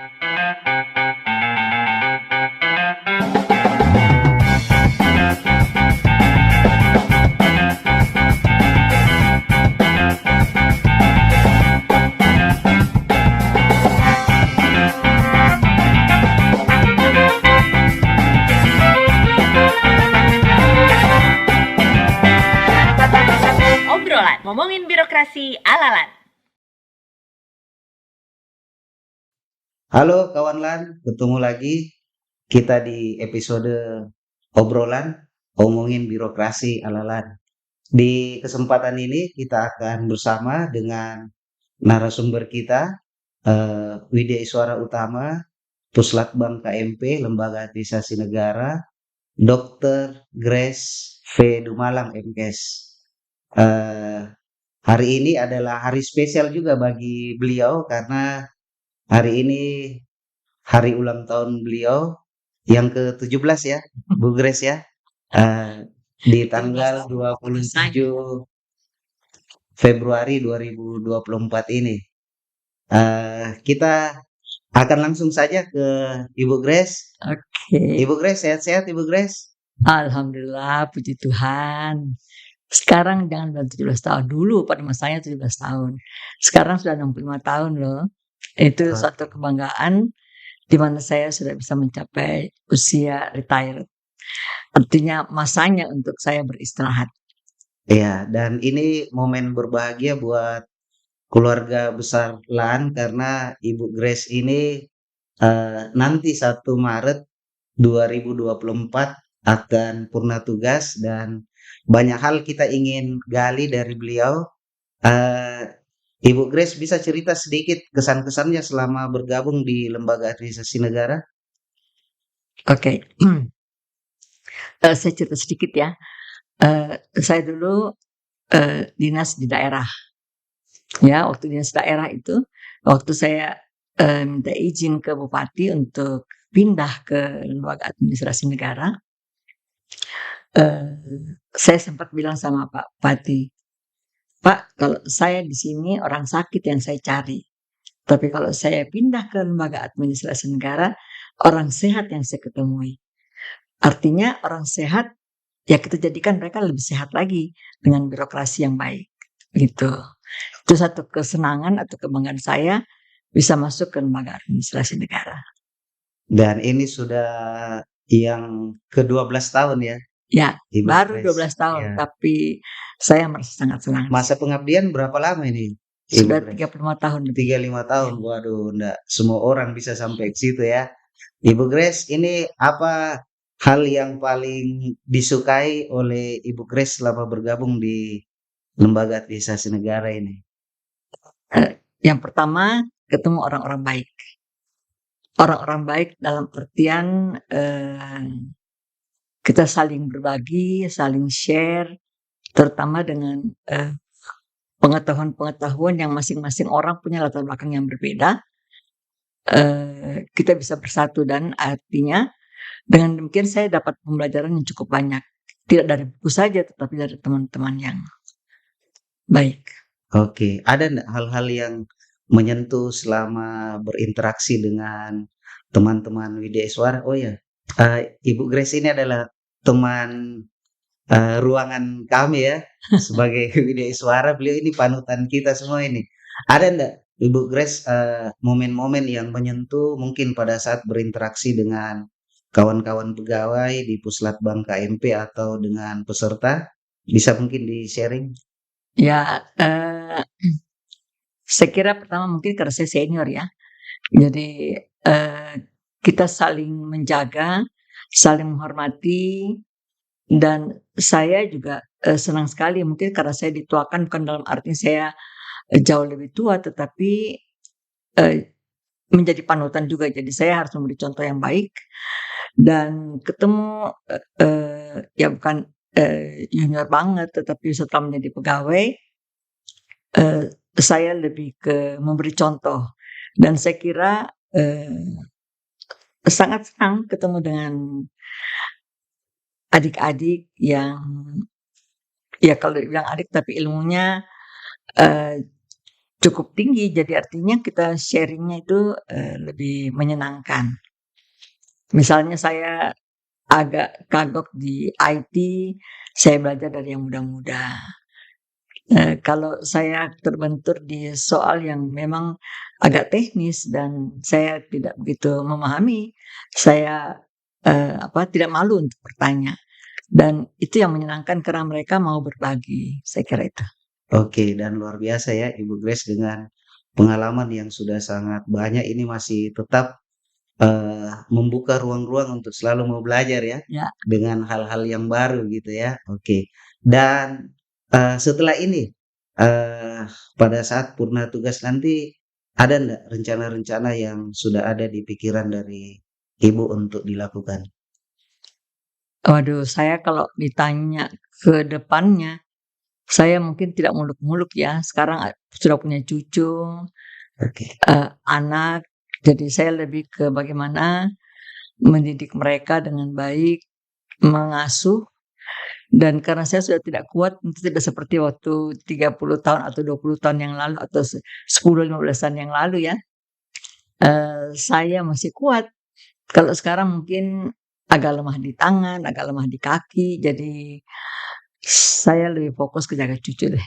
Obrolan ngomongin birokrasi ala-ala. Halo kawan LAN, ketemu lagi kita di episode obrolan ngomongin birokrasi ala LAN. Di kesempatan ini kita akan bersama dengan narasumber kita, Widya Iswara Utama, Puslatbang KMP, Lembaga Administrasi Negara, Dr. Grace V. Dumalang MKes. Eh, Hari ini adalah hari spesial juga bagi beliau karena hari ini hari ulang tahun beliau yang ke-17 ya, Bu Grace ya. Di tanggal 27 Februari 2024 ini. Kita akan langsung saja ke Ibu Grace. Oke, Ibu Grace, sehat-sehat Ibu Grace? alhamdulillah, puji Tuhan. Sekarang jangan bilang 17 tahun dulu, pada masanya 17 tahun. Sekarang sudah 65 tahun loh. Itu suatu kebanggaan di mana saya sudah bisa mencapai usia retire. Artinya masanya untuk saya beristirahat. Iya, dan ini momen berbahagia buat keluarga besar LAN karena Ibu Grace ini nanti 1 Maret 2024 akan purna tugas dan banyak hal kita ingin gali dari beliau. Eh, Ibu Grace bisa cerita sedikit kesan-kesannya selama bergabung di Lembaga Administrasi Negara? Oke, saya cerita sedikit ya. Saya dulu dinas di daerah. Ya, waktu dinas daerah itu, waktu saya minta izin ke bupati untuk pindah ke lembaga administrasi negara, saya sempat bilang sama Pak Bupati, Pak, kalau saya di sini orang sakit yang saya cari, tapi kalau saya pindah ke lembaga administrasi negara, orang sehat yang saya ketemui. Artinya orang sehat, ya kita jadikan mereka lebih sehat lagi dengan birokrasi yang baik. Gitu. Itu satu kesenangan atau kebanggaan saya bisa masuk ke lembaga administrasi negara. Dan ini sudah yang ke-12 tahun ya, Ya, Ibu baru Grace. 12 tahun, Ya. tapi saya merasa sangat senang. Masa pengabdian berapa lama ini, Ibu Sudah Grace? 35 tahun lebih. 35 tahun. Waduh, enggak semua orang bisa sampai ke situ ya. Ibu Grace, ini apa hal yang paling disukai oleh Ibu Grace selama bergabung di Lembaga Administrasi Negara ini? Yang pertama, ketemu orang-orang baik. Orang-orang baik dalam artian kita saling berbagi, saling share, terutama dengan pengetahuan-pengetahuan yang masing-masing orang punya latar belakang yang berbeda. Kita bisa bersatu dan artinya dengan demikian saya dapat pembelajaran yang cukup banyak. Tidak dari buku saja, tetapi dari teman-teman yang baik. Oke, ada enggak hal-hal yang menyentuh selama berinteraksi dengan teman-teman Widya Iswara? Oh ya, Ibu Grace ini adalah teman ruangan kami ya sebagai Widya Iswara. Beliau ini panutan kita semua ini. Ada enggak Ibu Grace momen-momen yang menyentuh mungkin pada saat berinteraksi dengan kawan-kawan pegawai di Puslatbang KMP atau dengan peserta? Bisa mungkin di-sharing? Ya, saya kira pertama mungkin karena saya senior ya. Jadi kita saling menjaga, saling menghormati, dan saya juga senang sekali mungkin karena saya dituakan bukan dalam arti saya jauh lebih tua, tetapi menjadi panutan juga. Jadi saya harus memberi contoh yang baik dan ketemu ya bukan junior banget, tetapi setelah menjadi pegawai saya lebih ke memberi contoh dan saya kira sangat senang ketemu dengan adik-adik yang ya kalau dibilang adik tapi ilmunya cukup tinggi, jadi artinya kita sharing-nya itu, lebih menyenangkan. Misalnya saya agak kagok di IT, saya belajar dari yang muda-muda. Kalau saya terbentur di soal yang memang agak teknis dan saya tidak begitu memahami, saya, tidak malu untuk bertanya. Dan itu yang menyenangkan karena mereka mau berbagi, saya kira itu. Oke, dan luar biasa ya Ibu Grace dengan pengalaman yang sudah sangat banyak ini masih tetap membuka ruang-ruang untuk selalu mau belajar ya, Ya. dengan hal-hal yang baru gitu ya, oke. Dan, setelah ini, pada saat purna tugas nanti, ada ndak rencana-rencana yang sudah ada di pikiran dari Ibu untuk dilakukan? Waduh, saya kalau ditanya ke depannya, saya mungkin tidak muluk-muluk ya, sekarang sudah punya cucu, Oke, anak, jadi saya lebih ke bagaimana mendidik mereka dengan baik, mengasuh, dan karena saya sudah tidak kuat, itu tidak seperti waktu 30 tahun atau 20 tahun yang lalu atau 10, 15 tahun yang lalu ya, saya masih kuat. Kalau sekarang mungkin agak lemah di tangan, agak lemah di kaki, jadi saya lebih fokus ke jaga cucu deh.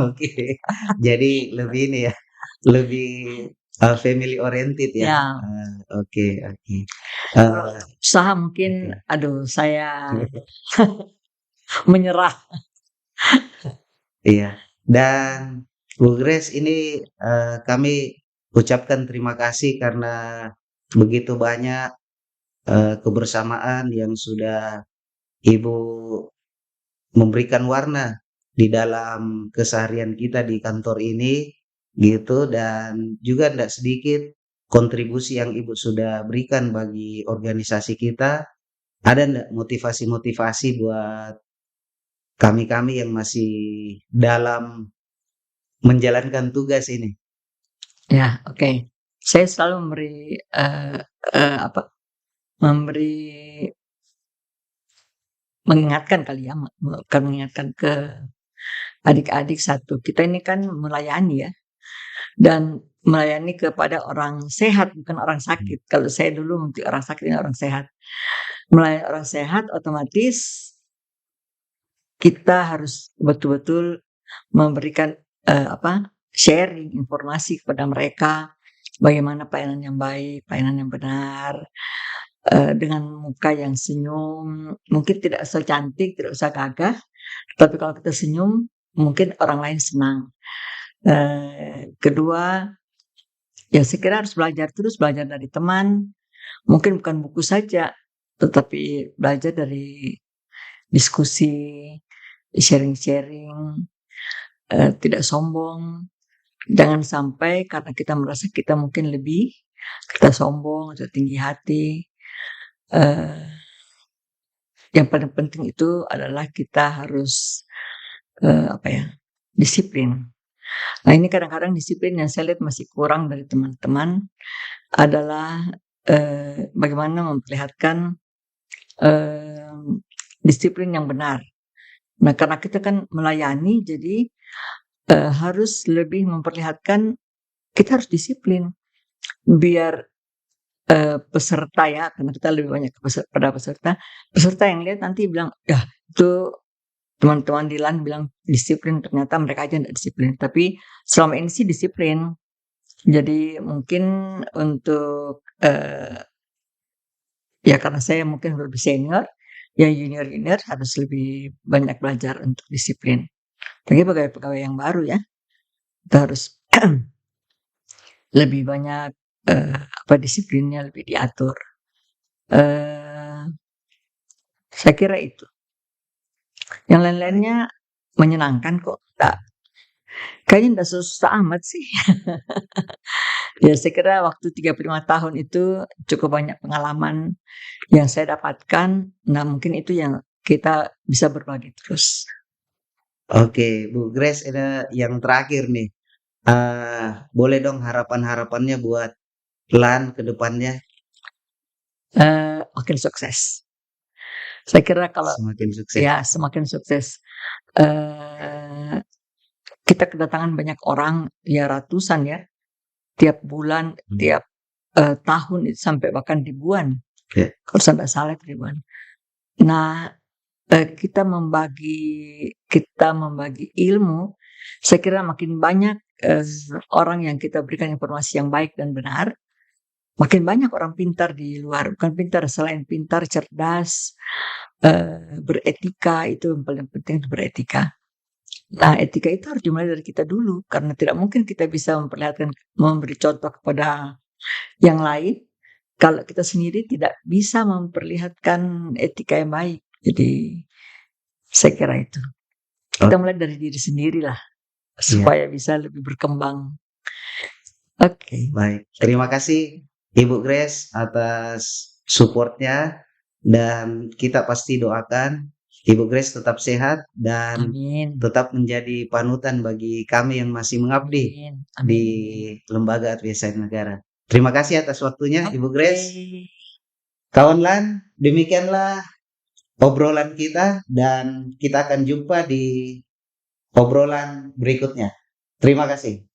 oke. Jadi lebih ini ya, lebih, family oriented ya? Ya, Oke oke. kalau Eee, untuk usaha mungkin, oke. aduh saya menyerah. Iya, dan Bu Grace ini, kami ucapkan terima kasih karena begitu banyak, kebersamaan yang sudah Ibu memberikan warna di dalam keseharian kita di kantor ini, gitu, dan juga tidak sedikit kontribusi yang Ibu sudah berikan bagi organisasi kita. Ada ndak motivasi-motivasi buat kami-kami yang masih dalam menjalankan tugas ini? Ya, oke. Saya selalu memberi, eee eee, apa, memberi mengingatkan kali ya, bukan mengingatkan ke adik-adik satu, kita ini kan melayani ya, dan melayani kepada orang sehat bukan orang Mmm, sakit. Kalau saya dulu mungkin orang sakit, ini orang sehat. Melayani orang sehat otomatis kita harus betul-betul memberikan, sharing informasi kepada mereka, bagaimana pelayanan yang baik, pelayanan yang benar, dengan muka yang senyum, mungkin tidak usah cantik, tidak usah gagah, tapi kalau kita senyum, mungkin orang lain senang. Kedua, ya saya kira harus belajar terus, belajar dari teman, mungkin bukan buku saja, tetapi belajar dari diskusi, sharing-sharing, tidak sombong. Jangan sampai karena kita merasa kita mungkin lebih, kita sombong atau tinggi hati. Eee, yang paling penting itu adalah kita harus, disiplin. Nah ini kadang-kadang disiplin yang saya lihat masih kurang dari teman-teman adalah, bagaimana memperlihatkan, disiplin yang benar. Nah karena kita kan melayani jadi, harus lebih memperlihatkan kita harus disiplin biar peserta ya, karena kita lebih banyak pada peserta, peserta yang lihat nanti bilang, "Yah itu teman-teman Dilan bilang disiplin, ternyata mereka aja nggak disiplin." Tapi selama ini sih disiplin. Jadi mungkin untuk, ya karena saya mungkin lebih senior, yang junior-junior harus lebih banyak belajar untuk disiplin. Apalagi pegawai-pegawai yang baru ya, kita harus lebih banyak, disiplinnya lebih diatur. Eee, saya kira itu. Yang lain-lainnya menyenangkan kok, kayaknya nggak susah amat sih. Ya saya kira waktu 35 tahun itu cukup banyak pengalaman yang saya dapatkan, nah mungkin itu yang kita bisa berbagi terus. oke, Bu Grace ada yang terakhir nih, boleh dong harapan-harapannya buat LAN ke depannya Makin sukses. Saya kira kalau semakin sukses? ya semakin sukses, eee, kita kedatangan banyak orang, ya ratusan ya, tiap bulan, tiap tahun itu sampai bahkan ribuan. Ya. Kalau saya tidak salah itu ribuan. Nah, kita membagi ilmu, saya kira makin banyak orang yang kita berikan informasi yang baik dan benar, makin banyak orang pintar di luar. Bukan pintar, selain pintar, cerdas, beretika, itu yang paling penting, itu beretika. Nah, etika itu harus dimulai dari kita dulu, karena tidak mungkin kita bisa memberi contoh kepada yang lain kalau kita sendiri tidak bisa memperlihatkan etika yang baik. Jadi saya kira itu. Kita mulai dari diri sendiri lah, supaya bisa lebih berkembang. Oke. Baik, terima kasih Ibu Grace atas supportnya, dan kita pasti doakan Ibu Grace tetap sehat dan Amin. tetap menjadi panutan bagi kami yang masih mengabdi Amin. di Lembaga Advokasi Negara. Terima kasih atas waktunya, Ibu Grace. Kawan LAN, demikianlah obrolan kita, dan kita akan jumpa di obrolan berikutnya. Terima kasih.